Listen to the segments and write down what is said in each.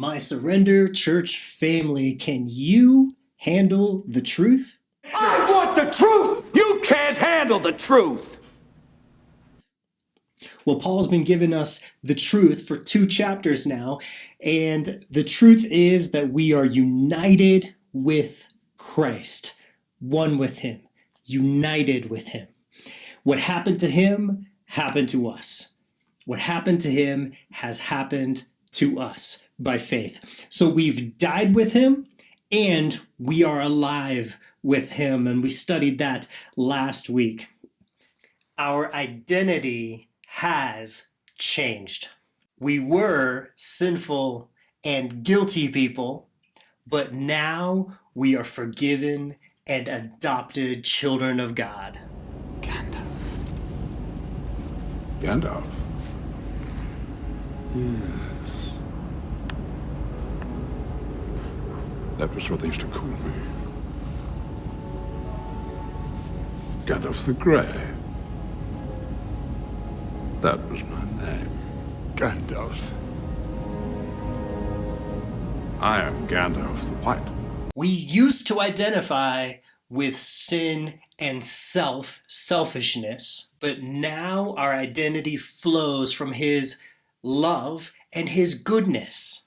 My Surrender Church family, can you handle the truth? I want the truth! You can't handle the truth! Well, Paul's been giving us the truth for 2 chapters now, and the truth is that we are united with Christ, one with him, united with him. What happened to him happened to us. What happened to him has happened to us by faith. So we've died with him and we are alive with him. And we studied that last week. Our identity has changed. We were sinful and guilty people, but now we are forgiven and adopted children of God. Gandalf? Yes. That was what they used to call me. Gandalf the Grey. That was my name. Gandalf. I am Gandalf the White. We used to identify with sin and selfishness, but now our identity flows from his love and his goodness.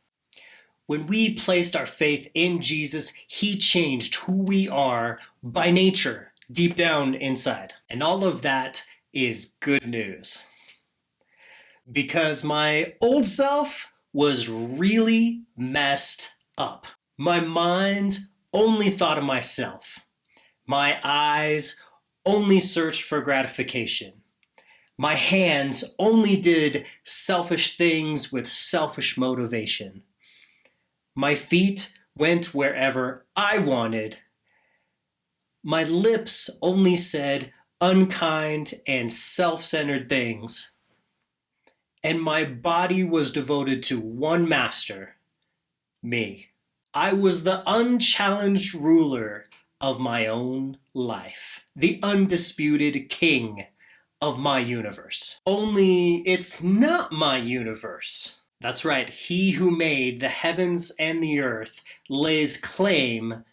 When we placed our faith in Jesus, he changed who we are by nature, deep down inside. And all of that is good news. Because my old self was really messed up. My mind only thought of myself. My eyes only searched for gratification. My hands only did selfish things with selfish motivation. My feet went wherever I wanted. My lips only said unkind and self-centered things. And my body was devoted to one master, me. I was the unchallenged ruler of my own life, the undisputed king of my universe. Only it's not my universe. That's right, he who made the heavens and the earth lays claim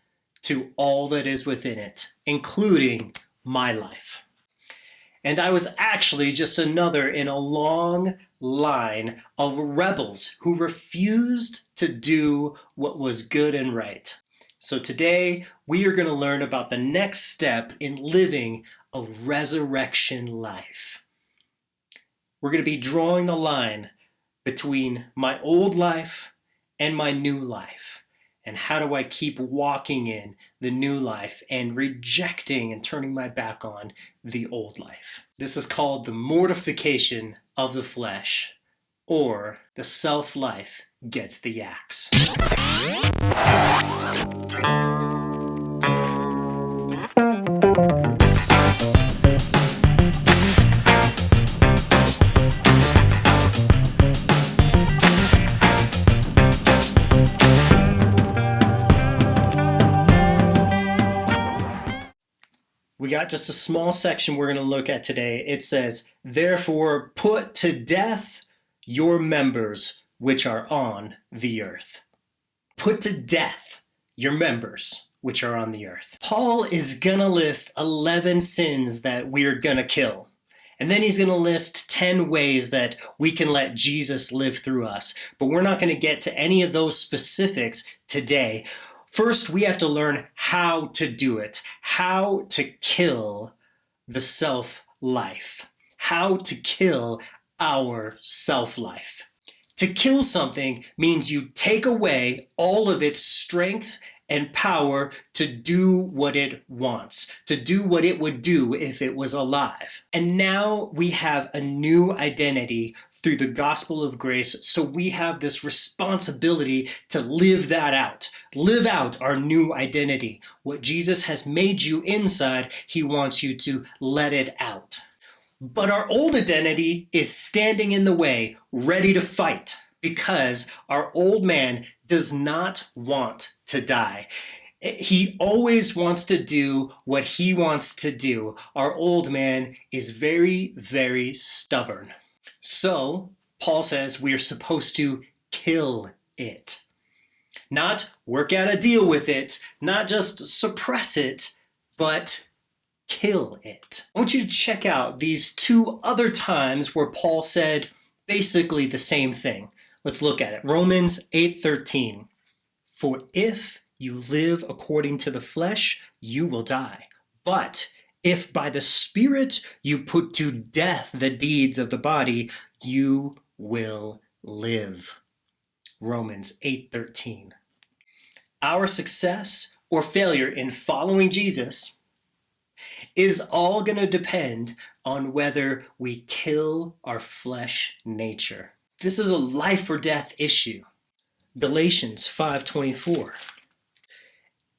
to all that is within it, including my life. And I was actually just another in a long line of rebels who refused to do what was good and right. So today we are going to learn about the next step in living a resurrection life. We're going to be drawing the line between my old life and my new life. And how do I keep walking in the new life and rejecting and turning my back on the old life? This is called the mortification of the flesh, or the self-life gets the axe. We got just a small section we're going to look at today. It says, therefore put to death your members which are on the earth. Put to death your members which are on the earth. Paul is going to list 11 sins that we're going to kill. And then he's going to list 10 ways that we can let Jesus live through us. But we're not going to get to any of those specifics today. First, we have to learn how to do it, how to kill the self-life, how to kill our self-life. To kill something means you take away all of its strength and power to do what it wants, to do what it would do if it was alive. And now we have a new identity through the gospel of grace, so we have this responsibility to live that out. Live out our new identity. What Jesus has made you inside, he wants you to let it out. But our old identity is standing in the way, ready to fight, because our old man does not want to die. He always wants to do what he wants to do. Our old man is very, very stubborn. So, Paul says we are supposed to kill it. Not work out a deal with it, not just suppress it, but kill it. I want you to check out these two other times where Paul said basically the same thing. Let's look at it. Romans 8:13. For if you live according to the flesh, you will die. But if by the Spirit you put to death the deeds of the body, you will live. Romans 8:13. Our success or failure in following Jesus is all going to depend on whether we kill our flesh nature. This is a life or death issue. Galatians 5:24.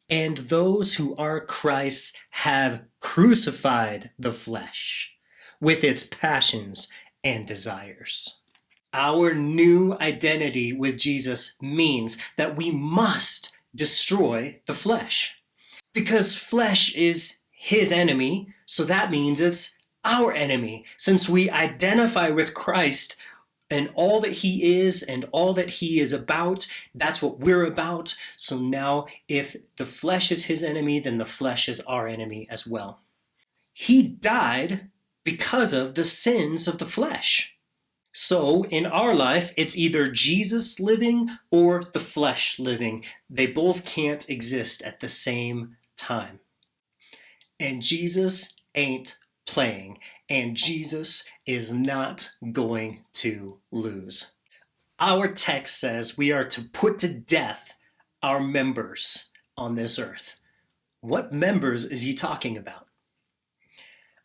And those who are Christ's have crucified the flesh with its passions and desires. Our new identity with Jesus means that we must destroy the flesh. Because flesh is his enemy, so that means it's our enemy. Since we identify with Christ and all that he is and all that he is about, that's what we're about. So now if the flesh is his enemy, then the flesh is our enemy as well. He died because of the sins of the flesh. So in our life, it's either Jesus living or the flesh living. They both can't exist at the same time. And Jesus ain't playing, and Jesus is not going to lose. Our text says we are to put to death our members on this earth. What members is he talking about?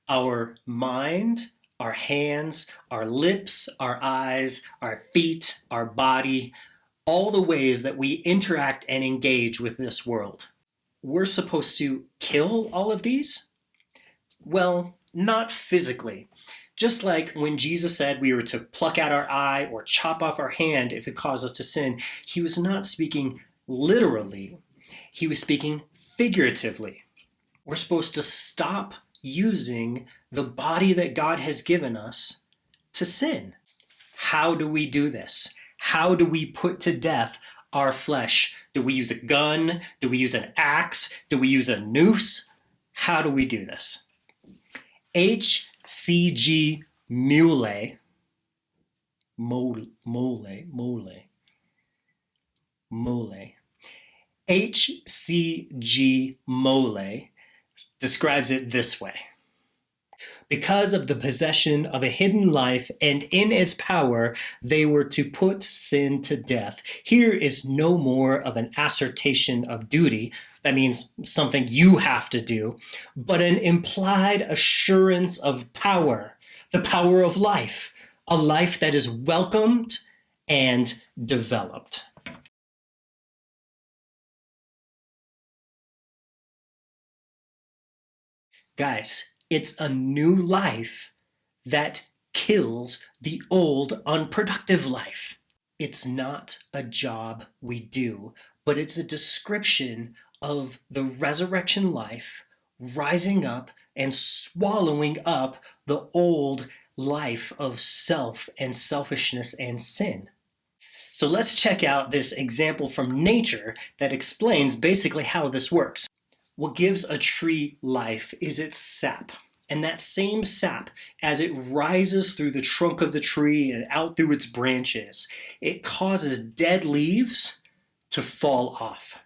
Our mind, our hands, our lips, our eyes, our feet, our body, all the ways that we interact and engage with this world. We're supposed to kill all of these? Well, not physically. Just like when Jesus said we were to pluck out our eye or chop off our hand if it caused us to sin, he was not speaking literally. He was speaking figuratively. We're supposed to stop using the body that God has given us to sin. How do we do this? How do we put to death our flesh? Do we use a gun? Do we use an axe? Do we use a noose? How do we do this? H.C.G. Mole H.C.G. Mole describes it this way. Because of the possession of a hidden life and in its power, they were to put sin to death. Here is no more of an assertion of duty, that means something you have to do, but an implied assurance of power, the power of life, a life that is welcomed and developed. Guys, it's a new life that kills the old unproductive life. It's not a job we do, but it's a description of the resurrection life rising up and swallowing up the old life of self and selfishness and sin. So let's check out this example from nature that explains basically how this works. What gives a tree life is its sap. And that same sap, as it rises through the trunk of the tree and out through its branches, it causes dead leaves to fall off.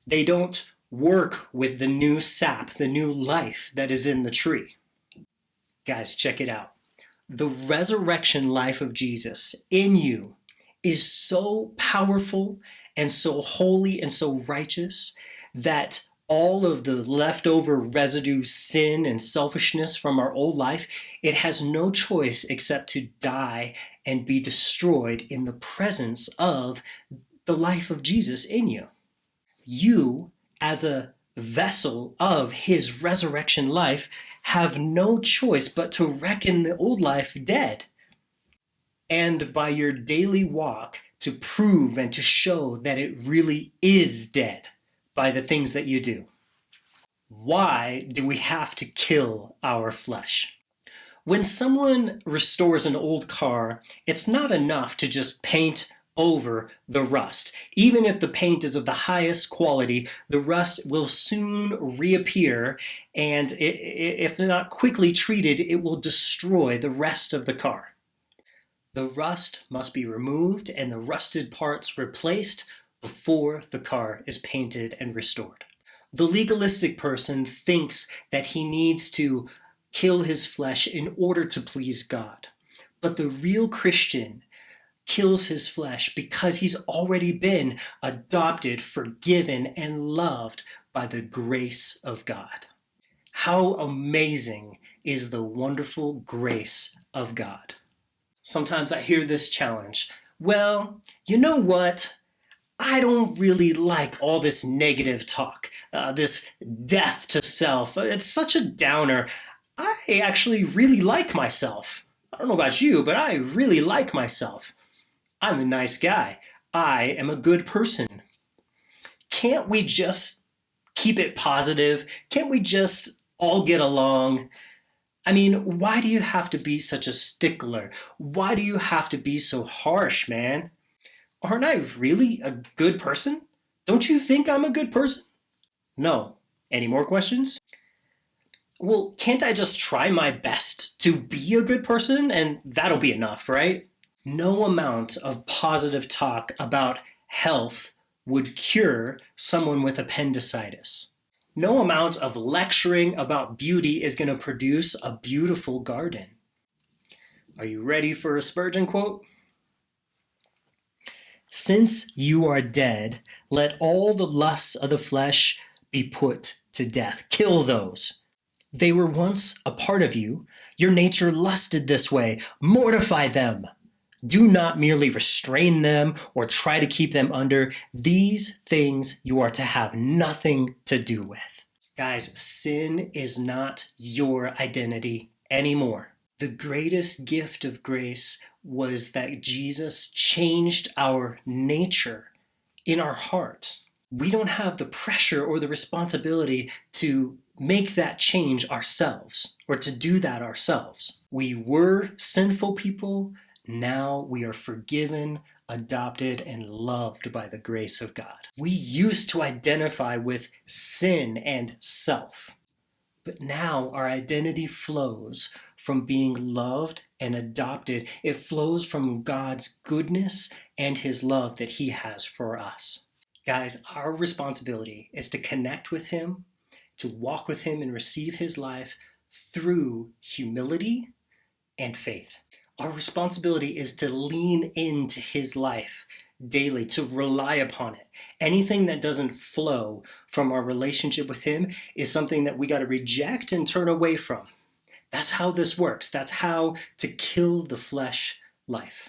They don't work with the new sap, the new life that is in the tree. Guys, check it out. The resurrection life of Jesus in you is so powerful and so holy and so righteous that all of the leftover residue sin and selfishness from our old life, it has no choice except to die and be destroyed in the presence of the life of Jesus in you. You, as a vessel of his resurrection life, have no choice but to reckon the old life dead. And by your daily walk, to prove and to show that it really is dead by the things that you do. Why do we have to kill our flesh? When someone restores an old car, it's not enough to just paint over the rust. Even if the paint is of the highest quality, the rust will soon reappear, and if not quickly treated, it will destroy the rest of the car. The rust must be removed and the rusted parts replaced before the car is painted and restored. The legalistic person thinks that he needs to kill his flesh in order to please God. But the real Christian kills his flesh because he's already been adopted, forgiven, and loved by the grace of God. How amazing is the wonderful grace of God? Sometimes I hear this challenge. Well, you know what? I don't really like all this negative talk, this death to self. It's such a downer. I actually really like myself. I don't know about you, but I really like myself. I'm a nice guy. I am a good person. Can't we just keep it positive? Can't we just all get along? I mean, why do you have to be such a stickler? Why do you have to be so harsh, man? Aren't I really a good person? Don't you think I'm a good person? No. Any more questions? Well, can't I just try my best to be a good person and that'll be enough, right? No amount of positive talk about health would cure someone with appendicitis. No amount of lecturing about beauty is going to produce a beautiful garden. Are you ready for a Spurgeon quote? Since you are dead, let all the lusts of the flesh be put to death. Kill those. They were once a part of you. Your nature lusted this way. Mortify them. Do not merely restrain them or try to keep them under. These things you are to have nothing to do with. Guys, sin is not your identity anymore. The greatest gift of grace was that Jesus changed our nature in our hearts. We don't have the pressure or the responsibility to make that change ourselves or to do that ourselves. We were sinful people. Now we are forgiven, adopted, and loved by the grace of God. We used to identify with sin and self, but now our identity flows from being loved and adopted. It flows from God's goodness and his love that he has for us. Guys, our responsibility is to connect with him, to walk with him and receive his life through humility and faith. Our responsibility is to lean into his life daily, to rely upon it. Anything that doesn't flow from our relationship with him is something that we got to reject and turn away from. That's how this works. That's how to kill the flesh life.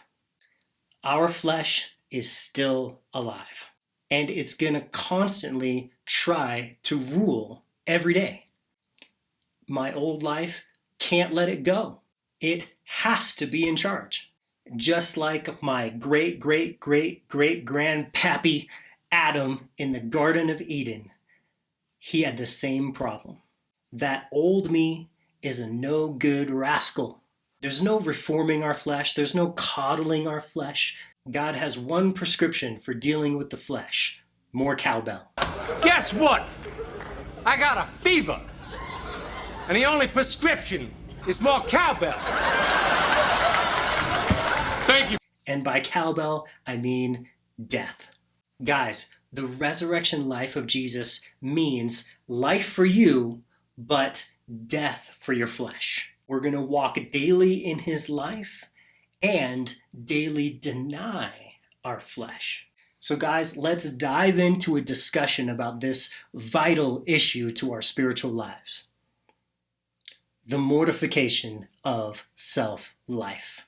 Our flesh is still alive, and it's going to constantly try to rule every day. My old life can't let it go. It has to be in charge. Just like my great-great-great-great-grandpappy Adam in the Garden of Eden, he had the same problem. That old me is a no-good rascal. There's no reforming our flesh. There's no coddling our flesh. God has one prescription for dealing with the flesh: more cowbell. Guess what? I got a fever. And the only prescription is more cowbell. Thank you. And by cowbell, I mean death. Guys, the resurrection life of Jesus means life for you, but death for your flesh. We're going to walk daily in his life and daily deny our flesh. So guys, let's dive into a discussion about this vital issue to our spiritual lives: the mortification of self-life.